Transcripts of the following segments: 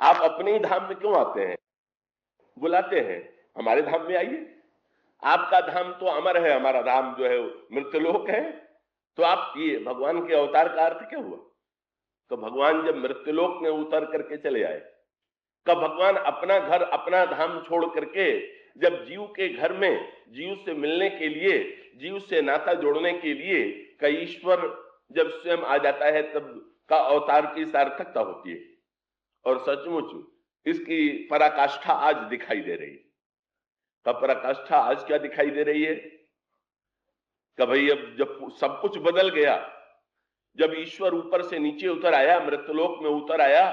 आप अपने ही धाम में क्यों आते हैं? बुलाते हैं, हमारे धाम में आइए। आपका धाम तो अमर है, हमारा धाम जो है मृत्युलोक है। तो आप ये भगवान के अवतार का अर्थ क्या हुआ? तो भगवान जब मृत्युलोक में उतर करके चले आए, कब भगवान अपना घर अपना धाम छोड़ करके जब जीव के घर में जीव से मिलने के लिए, जीव से नाता जोड़ने के लिए का ईश्वर जब स्वयं आ जाता है तब का अवतार की सार्थकता होती है। और सचमुच इसकी पराकाष्ठा आज दिखाई दे रही है। का पराकाष्ठा आज क्या दिखाई दे रही है कि भाई अब जब सब कुछ बदल गया, जब ईश्वर ऊपर से नीचे उतर आया, मृत्युलोक में उतर आया,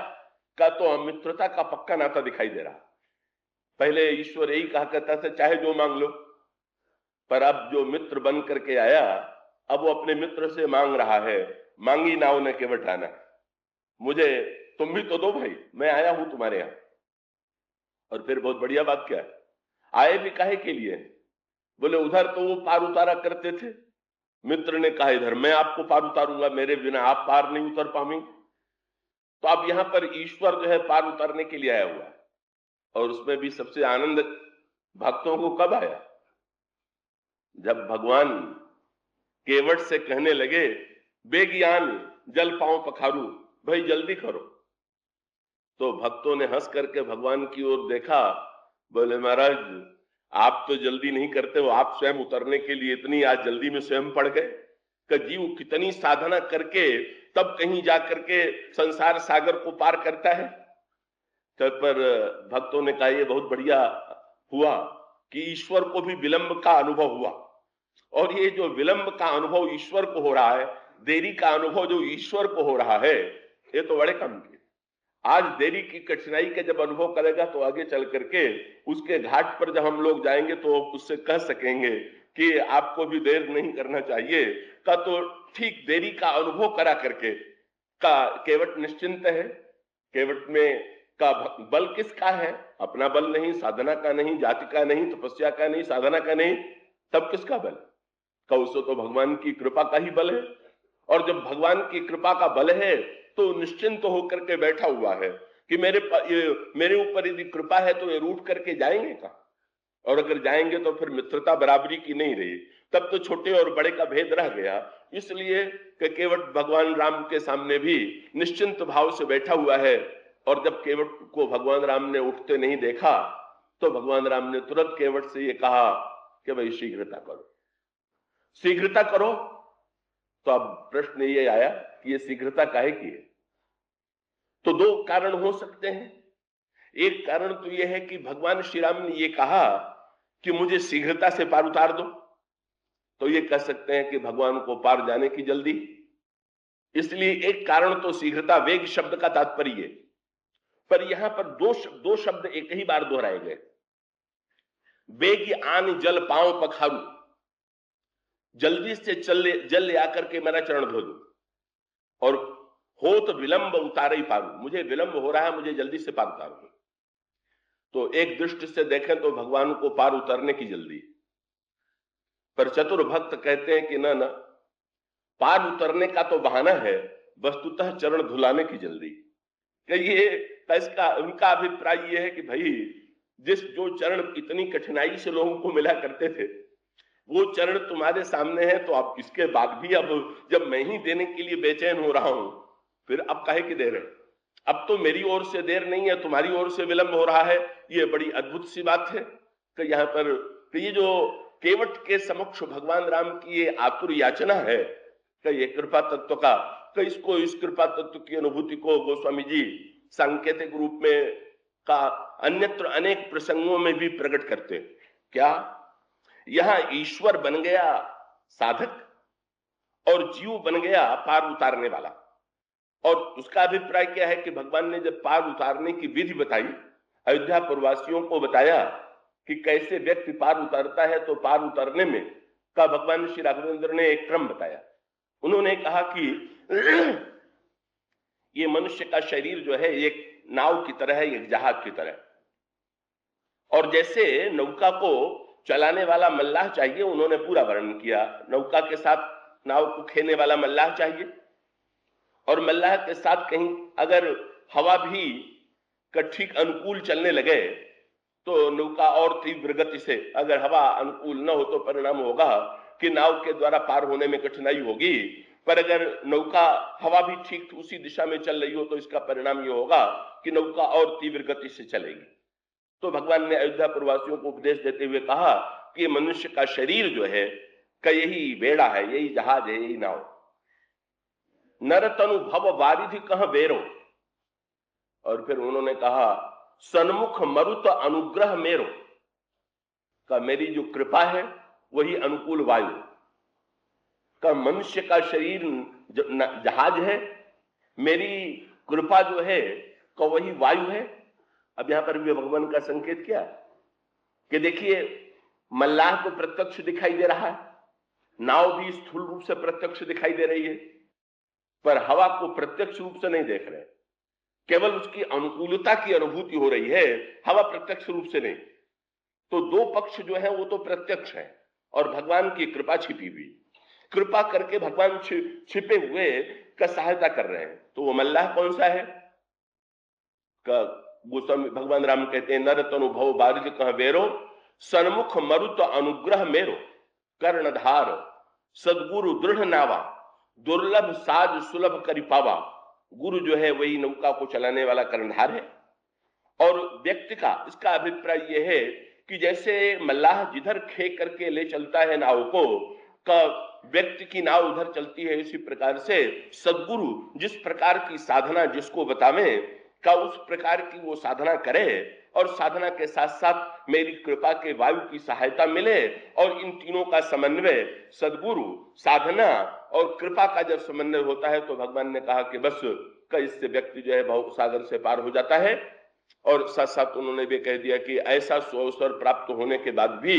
का तो मित्रता का पक्का नाता दिखाई दे रहा। पहले ईश्वर यही कहा करता था चाहे जो मांग लो, पर अब जो मित्र बन करके आया, अब वो अपने मित्र से मांग रहा है, मांगी नाव ने केवट आना, मुझे तुम भी तो दो भाई, मैं आया हूं तुम्हारे यहां। और फिर बहुत बढ़िया बात क्या है, आए भी काहे के लिए? बोले उधर तो वो पार उतारा करते थे, मित्र ने कहा इधर मैं आपको पार उतारूंगा, मेरे बिना आप पार नहीं उतर पाएंगे। तो अब यहां पर ईश्वर जो है पार उतारने के लिए आया हुआ है। और उसमें भी सबसे आनंद भक्तों को कब आया? जब भगवान केवट से कहने लगे बेगियान जल पांव पखारू, भाई जल्दी करो। तो भक्तों ने हंस करके भगवान की ओर देखा, बोले महाराज आप तो जल्दी नहीं करते हो, आप स्वयं उतरने के लिए इतनी आज जल्दी में स्वयं पड़ गए कि जीव कितनी साधना करके तब कहीं जा करके संसार सागर को पार करता है। तब पर भक्तों ने कहा ये बहुत बढ़िया हुआ कि ईश्वर को भी विलंब का अनुभव हुआ। और ये जो विलंब का अनुभव ईश्वर को हो रहा है, देरी का अनुभव जो ईश्वर को हो रहा है, ये तो बड़े कम की। आज देरी की कठिनाई का जब अनुभव करेगा तो आगे चल करके उसके घाट पर जब हम लोग जाएंगे तो उससे कह सकेंगे कि आपको भी देर नहीं करना चाहिए। का तो ठीक देरी का अनुभव करा करके का केवट निश्चिंत है। केवट में का बल किसका है? अपना बल नहीं, साधना का नहीं, जाति का नहीं, तपस्या का नहीं, साधना का नहीं, तब किसका बल? का उसको तो भगवान की कृपा का ही बल है। और जब भगवान की कृपा का बल है तो निश्चिंत होकर के बैठा हुआ है कि मेरे ऊपर यदि कृपा है तो ये रूठ करके जाएंगे कहां? और अगर जाएंगे तो फिर मित्रता बराबरी की नहीं रही, तब तो छोटे और बड़े का भेद रह गया। इसलिए केवट भगवान राम के सामने भी निश्चिंत भाव से बैठा हुआ है। और जब केवट को भगवान राम ने उठते नहीं देखा तो भगवान राम ने तुरंत केवट से ये कहा कि भाई शीघ्रता करो, शीघ्रता करो। तो अब प्रश्न ये आया कि ये शीघ्रता काहे की है? तो दो कारण हो सकते हैं। एक कारण तो यह है कि भगवान श्री राम ने ये कहा कि मुझे शीघ्रता से पार उतार दो, तो ये कह सकते हैं कि भगवान को पार जाने की जल्दी। इसलिए एक कारण तो शीघ्रता, वेग शब्द का तात्पर्य है। पर यहां पर दो शब्द एक ही बार दोहराए गए, बेग आन जल पांव पखारू, जल्दी से जल ले आकर के मेरा चरण धो दो। और हो तो विलंब उतारे ही पारू, मुझे विलंब हो रहा है, मुझे जल्दी से पार उतार दो। तो एक दृष्टि से देखें तो भगवान को पार उतरने की जल्दी, पर चतुर भक्त कहते हैं कि ना ना, पार उतरने का तो बहाना है, वस्तुतः चरण धुलाने की जल्दी। कि ये इसका उनका अभिप्राय ये है कि भाई जो चरण इतनी कठिनाई से लोगों को मिला करते थे, वो चरण तुम्हारे सामने है, तो अब इसके बाद भी अब जब मैं ही देने के लिए बेचैन हो रहा हूं, फिर अब काहे की देर है? अब तो मेरी ओर से देर नहीं है, तुम्हारी ओर से विलंब हो रहा है। ये बड़ी अद्भुत सी बात है कि यहाँ पर ये जो केवट के समक्ष भगवान राम की ये आतुर याचना है कि ये कृपा तत्व का, कि इसको, इस कृपा तत्व की अनुभूति को गोस्वामी जी सांकेतिक रूप में का अन्यत्र अनेक प्रसंगों में भी प्रकट करते। क्या यहां ईश्वर बन गया साधक और जीव बन गया पार उतारने वाला। और उसका अभिप्राय क्या है कि भगवान ने जब पार उतारने की विधि बताई, अयोध्या प्रवासियों को बताया कि कैसे व्यक्ति पार उतरता है, तो पार उतरने में का भगवान श्री राघवेंद्र ने एक क्रम बताया। उन्होंने कहा कि ये मनुष्य का शरीर जो है एक नाव की तरह है, एक जहाज की तरह, और जैसे नौका को चलाने वाला मल्लाह चाहिए, उन्होंने पूरा वर्णन किया। नौका के साथ नाव को खेने वाला मल्लाह चाहिए, और मल्लाह के साथ कहीं अगर हवा भी का ठीक अनुकूल चलने लगे तो नौका और तीव्र गति से, अगर हवा अनुकूल न हो तो परिणाम होगा कि नाव के द्वारा पार होने में कठिनाई होगी, पर अगर नौका हवा भी ठीक उसी दिशा में चल रही हो तो इसका परिणाम यह होगा कि नौका और तीव्र गति से चलेगी। तो भगवान ने अयोध्या प्रवासियों को उपदेश देते हुए कहा कि मनुष्य का शरीर जो है का यही बेड़ा है, यही जहाज है, यही नाव। नर तनु भव वारिधि कह बेरो। और फिर उन्होंने कहा सन्मुख मरुत अनुग्रह मेरो, का मेरी जो कृपा है वही अनुकूल वायु, का मनुष्य का शरीर जहाज है, मेरी कृपा जो है का वही वायु है। अब यहां पर भी भगवान का संकेत क्या है कि देखिए मल्लाह को प्रत्यक्ष दिखाई दे रहा है, नाव भी स्थूल रूप से प्रत्यक्ष दिखाई दे रही है, पर हवा को प्रत्यक्ष रूप से नहीं देख रहे, केवल उसकी अनुकूलता की अनुभूति हो रही है, हवा प्रत्यक्ष रूप से नहीं। तो दो पक्ष जो है वो तो प्रत्यक्ष है और भगवान की कृपा छिपी हुई, कृपा करके भगवान छिपे हुए का सहायता कर रहे हैं। तो वो मल्लाह कौन सा है? गोस्वामी भगवान राम कहते हैं नर तनुभव बारिज कह बेरो, सन्मुख मरुत अनुग्रह मेरो, कर्णधार सदगुरु दृढ़ नावा, दुर्लभ साज सुलभ करि पावा। गुरु जो है वही नौका को चलाने वाला कर्णधार है। और व्यक्ति का इसका अभिप्राय यह है कि जैसे मल्लाह जिधर खे करके ले चलता है नाव को, का व्यक्ति की नाव उधर चलती है, इसी प्रकार से सदगुरु जिस प्रकार की साधना जिसको बतावे का उस प्रकार की वो साधना करे और साधना के साथ साथ मेरी कृपा के वायु की सहायता मिले। और इन तीनों का समन्वय सदगुरु, साधना और कृपा का जब समन्वय होता है तो भगवान ने कहा कि बस का इससे व्यक्ति जो है भव सागर से पार हो जाता है। और साथ साथ उन्होंने भी कह दिया कि ऐसा सुअवसर प्राप्त होने के बाद भी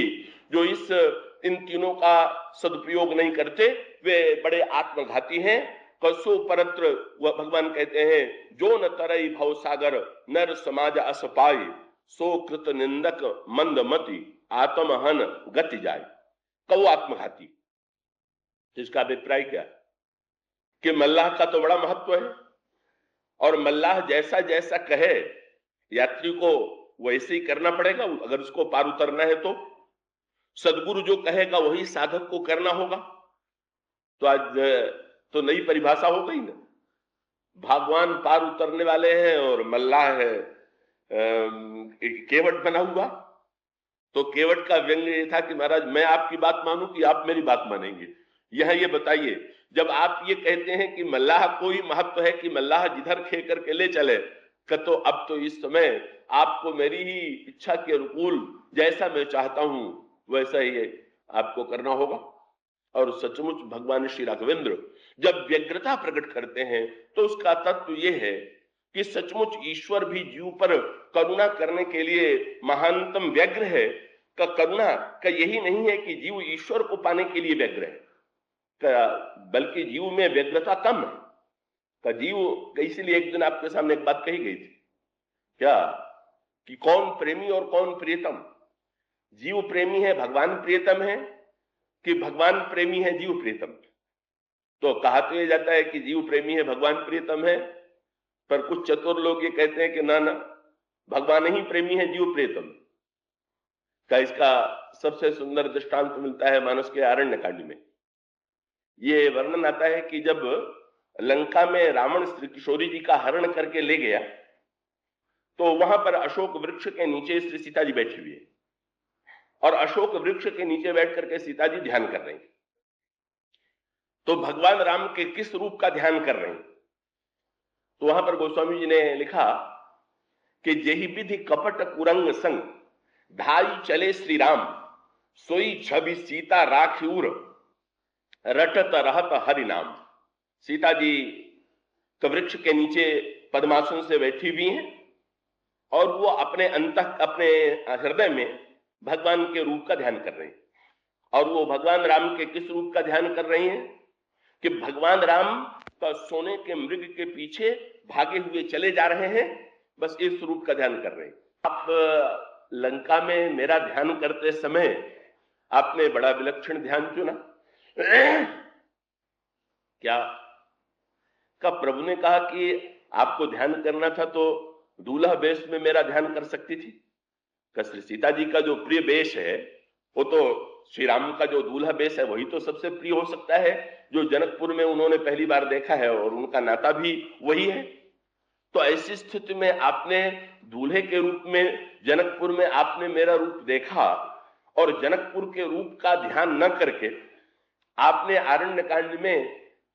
जो इन तीनों का सदुपयोग नहीं करते वे बड़े आत्मघाती हैं। कसो परत्र वह भगवान कहते हैं जो न तरई भव सागर नर समाज असपाई, सो कृत निंदक मंदमति आत्महन गति जाए। कौ आत्मघाती, इसका अभिप्राय क्या कि मल्लाह का तो बड़ा महत्व है और मल्लाह जैसा जैसा कहे यात्री को वैसे ही करना पड़ेगा, अगर उसको पार उतरना है तो सदगुरु जो कहेगा वही साधक को करना होगा। तो आज तो नई परिभाषा हो गई ना, भगवान पार उतरने वाले हैं और मल्लाह है केवट बना हुआ। तो केवट का व्यंग ये था कि महाराज मैं आपकी बात मानूं कि आप मेरी बात मानेंगे। यहां ये बताइए, जब आप ये कहते हैं कि मल्लाह कोई महत्व है कि मल्लाह जिधर खे करके ले चले, तो अब तो इस समय आपको मेरी ही इच्छा के अनुकूल जैसा मैं चाहता हूं वैसा ही आपको करना होगा। और सचमुच भगवान श्री राघवेंद्र जब व्यग्रता प्रकट करते हैं तो उसका तत्व यह है कि सचमुच ईश्वर भी जीव पर करुणा करने के लिए महानतम व्यग्र है। का करुणा का यही नहीं है कि जीव ईश्वर को पाने के लिए व्यग्र है, बल्कि जीव में व्यग्रता कम है। का जीव, इसलिए एक दिन आपके सामने एक बात कही गई थी क्या कि कौन प्रेमी और कौन प्रियतम? जीव प्रेमी है भगवान प्रियतम है कि भगवान प्रेमी है जीव प्रियतम? तो कहा तो यह जाता है कि जीव प्रेमी है भगवान प्रियतम है, पर कुछ चतुर लोग ये कहते हैं कि ना ना भगवान ही प्रेमी है जीव प्रियतम का। इसका सबसे सुंदर दृष्टांत मिलता है मानस के आरण्यकांड में। ये वर्णन आता है कि जब लंका में रावण श्री किशोरी जी का हरण करके ले गया तो वहां पर अशोक वृक्ष के नीचे श्री सीता जी बैठी हुई है और अशोक वृक्ष के नीचे बैठ करके सीता जी ध्यान कर रही हैं। तो भगवान राम के किस रूप का ध्यान कर रहे हैं? तो वहां पर गोस्वामी जी ने लिखा कि जेहि विधि कपट कुरंग संग ढाई चले श्री राम, सोई छवि सीता राखिउर रटत रहत हरि नाम। सीता जी तो वृक्ष के नीचे पद्मासन से बैठी हुई हैं और वो अपने अपने हृदय में भगवान के रूप का ध्यान कर रहे हैं। और वो भगवान राम के किस रूप का ध्यान कर रही हैं कि भगवान राम का सोने के मृग के पीछे भागे हुए चले जा रहे हैं, बस इस रूप का ध्यान कर रहे हैं। आप लंका में मेरा ध्यान करते समय आपने बड़ा विलक्षण ध्यान चुना। क्या का प्रभु ने कहा कि आपको ध्यान करना था तो दूल्हा वेश में मेरा ध्यान कर सकती थी? श्री सीता जी का जो प्रिय वेश है वो तो श्री राम का जो दूल्हा वेश है वही तो सबसे प्रिय हो सकता है, जो जनकपुर में उन्होंने पहली बार देखा है और उनका नाता भी वही है। तो ऐसी स्थिति में आपने दूल्हे के रूप में जनकपुर में आपने मेरा रूप देखा और जनकपुर के रूप का ध्यान न करके आपने आरण्य कांड में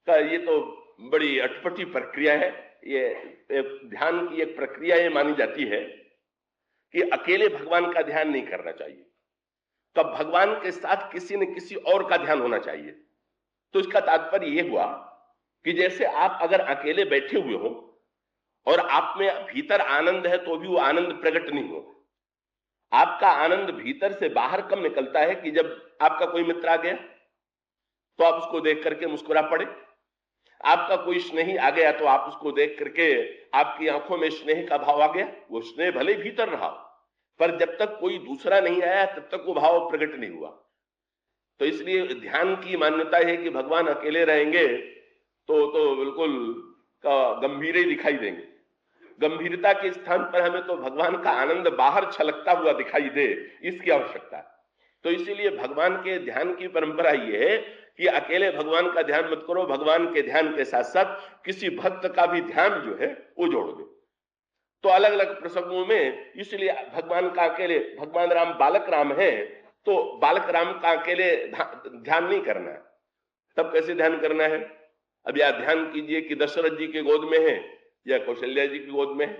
का, ये तो बड़ी अटपटी प्रक्रिया है। ये ध्यान की एक प्रक्रिया ये मानी जाती है कि अकेले भगवान का ध्यान नहीं करना चाहिए, तब भगवान के साथ किसी न किसी और का ध्यान होना चाहिए। तो इसका तात्पर्य यह हुआ कि जैसे आप अगर अकेले बैठे हुए हो और आप में भीतर आनंद है तो भी वो आनंद प्रकट नहीं हो। आपका आनंद भीतर से बाहर कब निकलता है कि जब आपका कोई मित्र आ गया तो आप उसको देख करके मुस्कुरा पड़े, आपका कोई स्नेही आ गया तो आप उसको देख करके आपकी आंखों में स्नेह का भाव आ गया। वो स्नेह भले भीतर रहा पर जब तक कोई दूसरा नहीं आया तब तक वो भाव प्रकट नहीं हुआ। तो इसलिए ध्यान की मान्यता है कि भगवान अकेले रहेंगे तो बिल्कुल गंभीर ही दिखाई देंगे। गंभीरता के स्थान पर हमें तो भगवान का आनंद बाहर छलकता हुआ दिखाई दे, इसकी आवश्यकता है। तो इसीलिए भगवान के ध्यान की परंपरा यह है कि अकेले भगवान का ध्यान मत करो, भगवान के ध्यान के साथ साथ किसी भक्त का भी ध्यान जो है वो जोड़ दो। तो अलग अलग प्रसंगों में इसलिए भगवान का अकेले, भगवान राम बालक राम है तो बालक राम का अकेले ध्यान नहीं करना है। तब कैसे ध्यान करना है? अब या ध्यान कीजिए कि दशरथ जी के गोद में है या कौशल्या जी की गोद में है।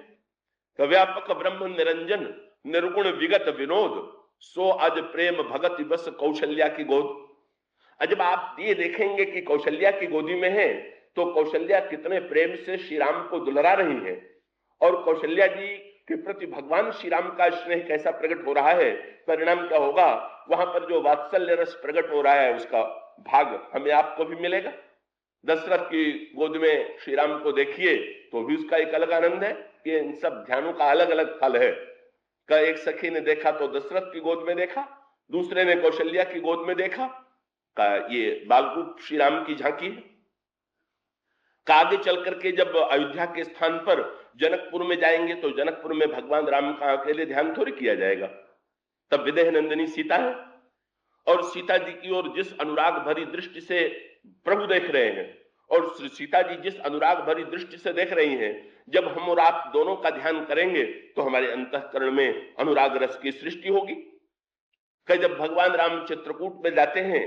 कव्यापक ब्रह्म निरंजन निर्गुण विगत विनोद सो अज प्रेम भगत बस कौशल्या की गोद। जब आप ये देखेंगे कि कौशल्या की गोदी में है तो कौशल्या कितने प्रेम से श्री राम को दुलरा रही है और कौशल्या जी के प्रति भगवान श्री राम का स्नेह कैसा प्रकट हो रहा है, परिणाम क्या होगा? वहां पर जो वात्सल्य रस प्रकट हो रहा है उसका भाग हमें आपको भी मिलेगा। दशरथ की गोद में श्री राम को देखिए तो भी उसका एक अलग आनंद है कि इन सब ध्यानों का अलग अलग फल है। का एक सखी ने देखा तो दशरथ की गोद में देखा, दूसरे ने कौशल्या की गोद में देखा, का ये बालरूप श्री राम की झांकी है। का आगे चल करके जब अयोध्या के स्थान पर जनकपुर में जाएंगे तो जनकपुर में भगवान राम का अकेले ध्यान थोड़ी किया जाएगा। तब विदेह नंदिनी सीता है और सीता जी की ओर जिस अनुराग भरी दृष्टि से प्रभु देख रहे हैं और सीता जी जिस अनुराग भरी दृष्टि से देख रही हैं, जब हम और आप दोनों का ध्यान करेंगे तो हमारे अंतःकरण में अनुराग रस की सृष्टि होगी। कि जब भगवान राम चित्रकूट में जाते हैं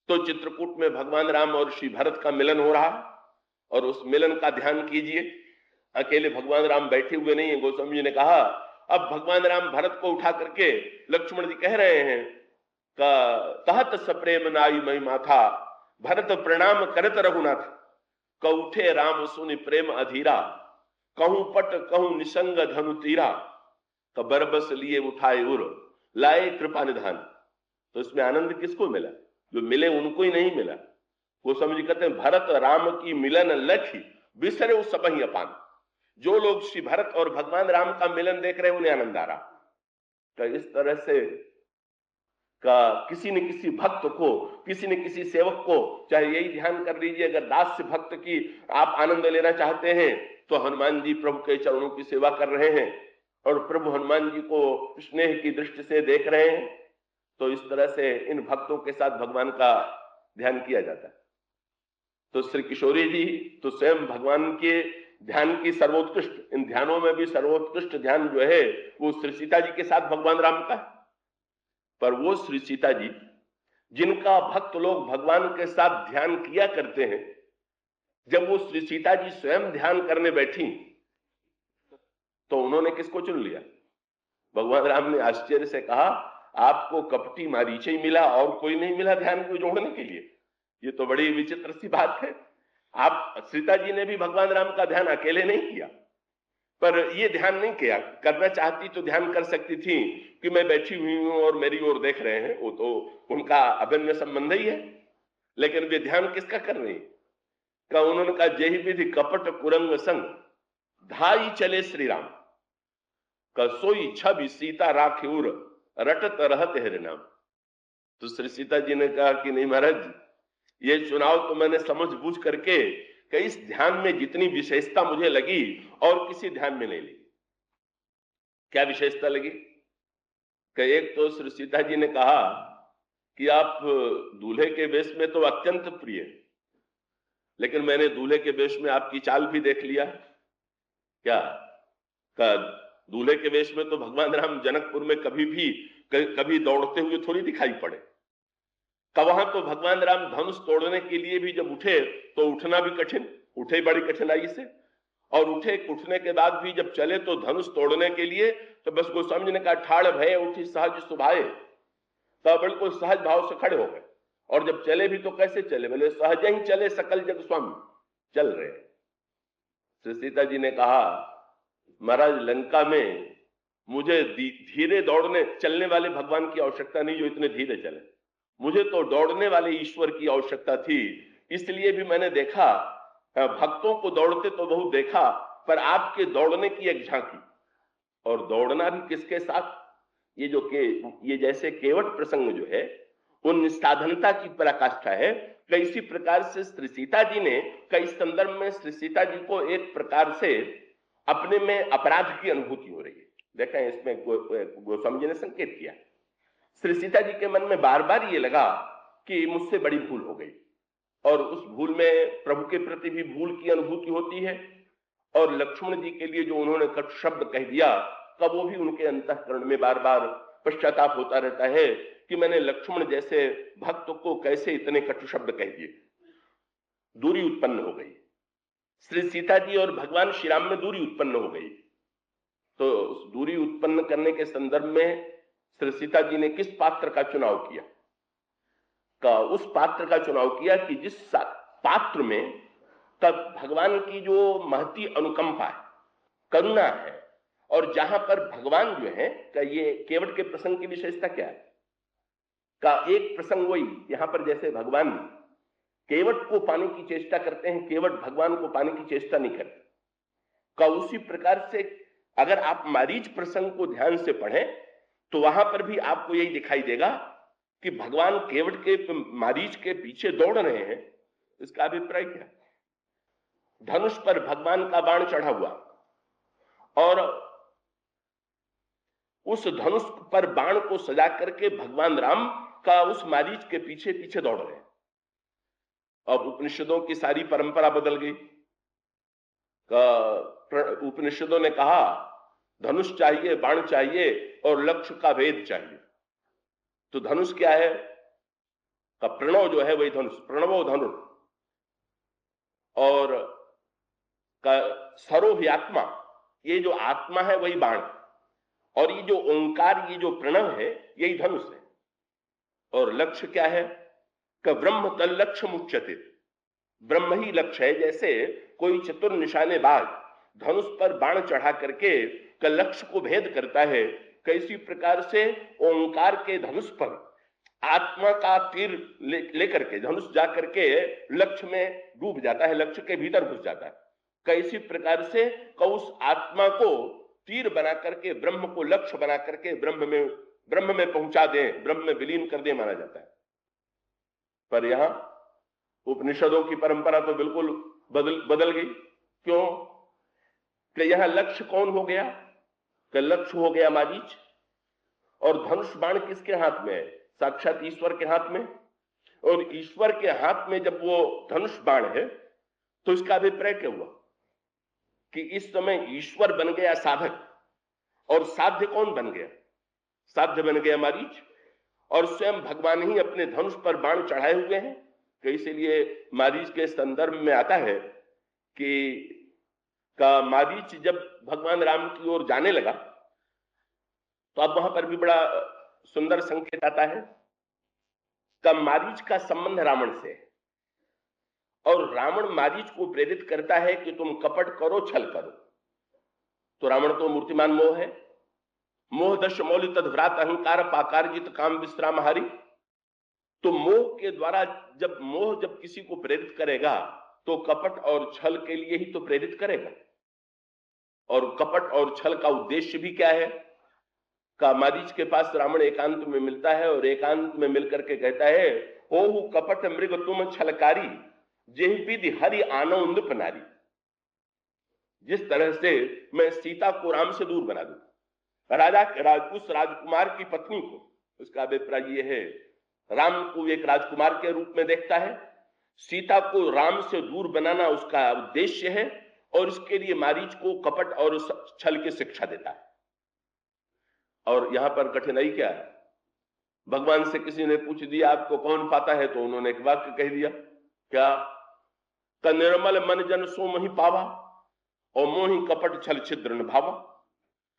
तो चित्रकूट में भगवान राम और श्री भरत का मिलन हो रहा है और उस मिलन का ध्यान कीजिए। अकेले भगवान राम बैठे हुए नहीं है। गोस्वामी जी ने कहा अब भगवान राम भरत को उठा करके लक्ष्मण जी कह रहे हैं कहत सप्रेम नाई महिमा था भरत प्रणाम करत रघुनाथ क उठे राम सुनि प्रेम अधीरा कहूं पट कहूं निसंग धनु तीरा क बरबस लिए उठाए उर लाए कृपा निधान। तो इसमें आनंद किसको मिला? जो मिले उनको ही नहीं मिला। गोस्वामी जी कहते हैं भरत राम की मिलन लखी बिसरे उस सबही अपान। जो लोग श्री भरत और भगवान राम का मिलन देख रहे हैं उन्हें आनंद आ रहा। तो इस तरह से का किसी न किसी भक्त को, किसी न किसी सेवक को, चाहे यही ध्यान कर लीजिए, अगर दास्य भक्त की आप आनंद लेना चाहते हैं तो हनुमान जी प्रभु के चरणों की सेवा कर रहे हैं और प्रभु हनुमान जी को स्नेह की दृष्टि से देख रहे हैं। तो इस तरह से इन भक्तों के साथ भगवान का ध्यान किया जाता है। तो श्री किशोरी जी तो स्वयं भगवान के ध्यान की सर्वोत्कृष्ट, इन ध्यानों में भी सर्वोत्कृष्ट ध्यान जो है वो श्री सीता जी के साथ भगवान राम का है। पर वो श्री सीता जी जिनका भक्त लोग भगवान के साथ ध्यान किया करते हैं, जब वो श्री सीता जी स्वयं ध्यान करने बैठी तो उन्होंने किसको चुन लिया? भगवान राम ने आश्चर्य से कहा आपको कपटी मारीचे ही मिला और कोई नहीं मिला ध्यान को जोड़ने के लिए। ये तो बड़ी विचित्र सी बात है। आप सीता जी ने भी भगवान राम का ध्यान अकेले नहीं किया, पर ये ध्यान नहीं किया। करना चाहती तो ध्यान कर सकती थी कि मैं बैठी हुई हूं और मेरी ओर देख रहे हैं, वो तो उनका अभिन्न संबंध ही है। लेकिन वे ध्यान किसका कर रही का? उन्होंने कहा जय विधि कपट कुरंग संग धाई चले श्री राम का सोई छवि सीता राखिउर रटत रहत हरि नाम। तो श्री सीता जी ने कहा कि नहीं महाराज, ये चुनाव तो मैंने समझ बूझ करके कि इस ध्यान में जितनी विशेषता मुझे लगी और किसी ध्यान में नहीं लगी। क्या विशेषता लगी कि एक तो श्री सीता जी ने कहा कि आप दूल्हे के वेश में तो अत्यंत प्रिय, लेकिन मैंने दूल्हे के वेश में आपकी चाल भी देख लिया। क्या का दूल्हे के वेश में तो भगवान राम जनकपुर में कभी दौड़ते हुए थोड़ी दिखाई पड़े। का वहां तो भगवान राम धनुष तोड़ने के लिए भी जब उठे तो उठना भी कठिन, उठे बड़ी कठिनाई से, और उठने के बाद भी जब चले तो धनुष तोड़ने के लिए तो बस गोस्वामी जी ने कहा ठाड़ भय उठी सहज सुभाए, तो बिल्कुल सहज भाव से खड़े हो गए। और जब चले भी तो कैसे चले, बोले सहज ही चले सकल जग स्वामी, चल रहे। श्री सीता जी ने कहा महाराज लंका में मुझे धीरे दौड़ने चलने वाले भगवान की आवश्यकता नहीं जो इतने धीरे चले, मुझे तो दौड़ने वाले ईश्वर की आवश्यकता थी। इसलिए भी मैंने देखा, भक्तों को दौड़ते तो बहुत देखा, पर आपके दौड़ने की एक झांकी। और दौड़ना भी किसके साथ, ये जैसे केवट प्रसंग जो है उन निष्ठाधनता की पराकाष्ठा है। इसी प्रकार से श्री सीता जी ने कई संदर्भ में श्री सीता जी को एक प्रकार से अपने में अपराध की अनुभूति हो रही है। देखें इसमें गोस्वामी जी ने संकेत किया, श्री सीता जी के मन में बार बार ये लगा कि मुझसे बड़ी भूल हो गई, और उस भूल में प्रभु के प्रति भी भूल की अनुभूति होती है। और लक्ष्मण जी के लिए जो उन्होंने कटु शब्द कह दिया, तब वो भी उनके अंतःकरण में बार बार पश्चाताप होता रहता है कि मैंने लक्ष्मण जैसे भक्त को कैसे इतने कटु शब्द कह दिए। दूरी उत्पन्न हो गई, श्री सीता जी और भगवान श्री राम में दूरी उत्पन्न हो गई। तो उस दूरी उत्पन्न करने के संदर्भ में श्री सीता जी ने किस पात्र का चुनाव किया, उस पात्र का चुनाव किया कि जिस पात्र में तब भगवान की जो महती अनुकंपा है, करुणा है, और जहां पर भगवान जो है का ये केवट के प्रसंग की विशेषता क्या है, का एक प्रसंग वही यहां पर जैसे भगवान केवट को पाने की चेष्टा करते हैं, केवट भगवान को पाने की चेष्टा नहीं करते। का उसी प्रकार से अगर आप मारीच प्रसंग को ध्यान से पढ़ें तो वहां पर भी आपको यही दिखाई देगा कि भगवान केवट के मारीच के पीछे दौड़ रहे हैं। इसका अभिप्राय क्या, धनुष पर भगवान का बाण चढ़ा हुआ और उस धनुष पर बाण को सजा करके भगवान राम का उस मारीच के पीछे पीछे दौड़ रहे हैं। अब उपनिषदों की सारी परंपरा बदल गई। उपनिषदों ने कहा धनुष चाहिए, बाण चाहिए और लक्ष्य का भेद चाहिए। तो धनुष क्या है, का प्रणव जो है वही धनुष, प्रणवो धनुष, और का सरो ही आत्मा, ये जो आत्मा है वही बाण, और ये जो ओंकार, ये जो प्रणव है यही धनुष है। और लक्ष्य क्या है, का ब्रह्म तल लक्ष्य मुच्यते, ब्रह्म ही लक्ष्य है। जैसे कोई चतुर निशानेबाज धनुष पर बाण चढ़ा करके का लक्ष्य को भेद करता है, कैसी प्रकार से ओंकार के धनुष पर आत्मा का तीर लेकर के धनुष जाकर के लक्ष्य में डूब जाता है, लक्ष्य के भीतर घुस जाता है। कैसी प्रकार से उस आत्मा को तीर बना करके ब्रह्म को लक्ष्य बना करके ब्रह्म में पहुंचा दे, ब्रह्म में विलीन कर दे माना जाता है। पर यहां उपनिषदों की परंपरा तो बिल्कुल बदल गई। क्यों, कि यहां लक्ष्य कौन हो गया, कि लक्ष्य हो गया मारीच, और धनुष बाण किसके हाथ में है, साक्षात ईश्वर के हाथ में। और ईश्वर के हाथ में जब वो धनुष बाण है तो इसका अभिप्राय क्या हुआ कि इस समय ईश्वर बन गया साधक, और साध्य कौन बन गया, साध्य बन गया मारीच, और स्वयं भगवान ही अपने धनुष पर बाण चढ़ाए हुए हैं। तो इसलिए मारीच के संदर्भ में आता है कि का मारीच जब भगवान राम की ओर जाने लगा तो अब वहां पर भी बड़ा सुंदर संकेत आता है का मारीच का संबंध रावण से है, और रावण मारीच को प्रेरित करता है कि तुम कपट करो, छल करो। तो रावण तो मूर्तिमान मोह है, मोह दश मौलि तद्व्रात अहंकार पाकारजित काम विश्रामहारी। तो मोह के द्वारा जब मोह जब किसी को प्रेरित करेगा तो कपट और छल के लिए ही तो प्रेरित करेगा। और कपट और छल का उद्देश्य भी क्या है, का मारीच के पास रावण एकांत में मिलता है और एकांत में मिलकर के कहता है, ओहु कपट मृग तुम छलकारी, जेह विधि हरि आनो नृप नारी। जिस तरह से मैं सीता को राम से दूर बना दूं, उस राजकुमार की पत्नी को, उसका अभिप्राय ये है, राम को एक राजकुमार के रूप में देखता है, सीता को राम से दूर बनाना उसका उद्देश्य है, और इसके लिए मारीच को कपट और छल की शिक्षा देता है। और यहां पर कठिनाई क्या है? भगवान से किसी ने पूछ दिया आपको कौन पाता है, तो उन्होंने एक वाक्य कह दिया, क्या? निर्मल मन जन सो मोहि पावा, और मोहि कपट छल छिद्र न भावा।